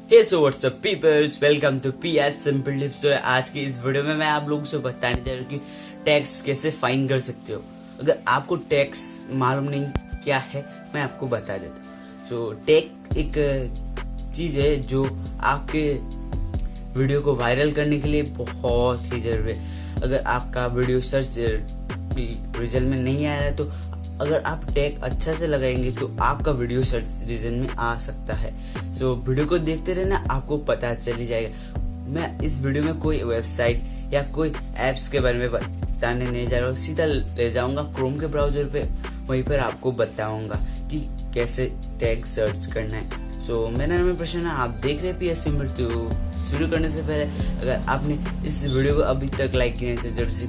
Hey so whatsapp peoples, welcome to PS simple tips. तो आज की इस वीडियो में मैं आप लोगों से बताने जा रहा हूँ कि टैक्स कैसे फाइन कर सकते हो। अगर आपको टैक्स मालूम नहीं क्या है, मैं आपको बता देता हूँ। सो टैक्स एक चीज़ है जो आपके वीडियो को वायरल करने के लिए बहुत ही जरूरी है। अगर आपका वीडियो सर्च रिजल्ट में नहीं आ रहा है, तो अगर आप टैग अच्छा से लगाएंगे तो आपका वीडियो सर्च रिजल्ट में आ सकता है। सो वीडियो को देखते रहना, आपको पता चल जाएगा। मैं इस वीडियो में कोई वेबसाइट या कोई ऐप्स के बारे में बताने नहीं जा रहा हूँ, सीधा ले जाऊंगा क्रोम के ब्राउजर पे, वहीं पर आपको बताऊंगा कि कैसे टैग सर्च करना है। सो मेरा नाम है प्रश्न, आप देख रहे हैं पीएस सिंपल। तो शुरू करने से पहले अगर आपने इस वीडियो को अभी तक लाइक किया है तो जरूर से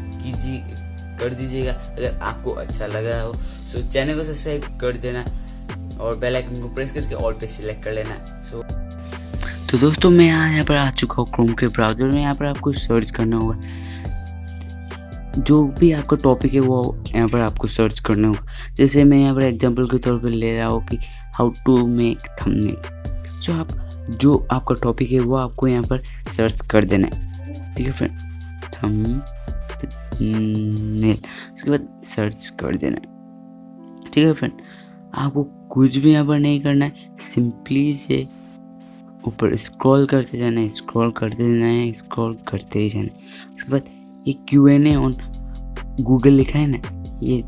कर दीजिएगा। अगर आपको अच्छा लगा हो तो चैनल को सब्सक्राइब कर देना और बेल आइकन को प्रेस करके ऑल पे सिलेक्ट कर लेना। तो दोस्तों, मैं यहाँ पर आ चुका हूँ क्रोम के ब्राउजर में। यहाँ पर आपको सर्च करना होगा, जो भी आपका टॉपिक है वो यहाँ पर आपको सर्च करना होगा। जैसे मैं यहाँ पर एग्जांपल के तौर पर ले रहा हूँ कि हाउ टू मेक थंबनेल। जो आपका टॉपिक है वो आपको यहाँ पर सर्च कर देना है, ठीक है फ्रेंड। थंबनेल, उसके बाद सर्च कर देना है, ठीक है फ्रेंड। आपको कुछ भी यहाँ पर नहीं करना है, सिंपली से ऊपर स्क्रॉल करते जाना है, स्क्रॉल करते जाना है, स्क्रॉल करते ही जाना है। उसके बाद ये Q&A ऑन गूगल लिखा है ना, ये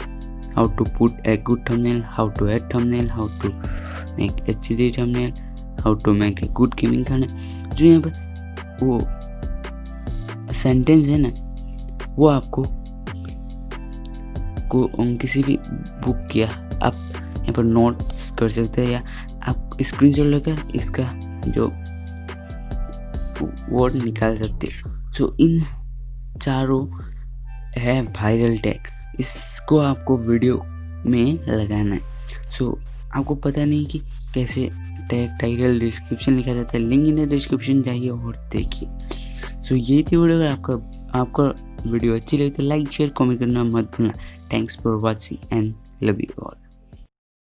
how to put a good thumbnail, how to add thumbnail, how to make HD thumbnail, how to make a good gaming thumbnail. जो यहाँ पर वो सेंटेंस है ना, वो आपको किसी भी बुक किया आप यहाँ पर नोट्स कर सकते हैं, या आप स्क्रीनशॉट लेकर इसका जो वर्ड निकाल सकते हो। सो इन चारों है वायरल टैग, इसको आपको वीडियो में लगाना है। सो आपको पता नहीं कि कैसे टैग टाइटल डिस्क्रिप्शन लिखा जाता है, लिंक इन डिस्क्रिप्शन जाइए और देखिए। सो ये थी वीडियो। अगर आपका वीडियो अच्छी लगी तो लाइक शेयर कमेंट करना मत भूलना। Thanks for watching and love you all.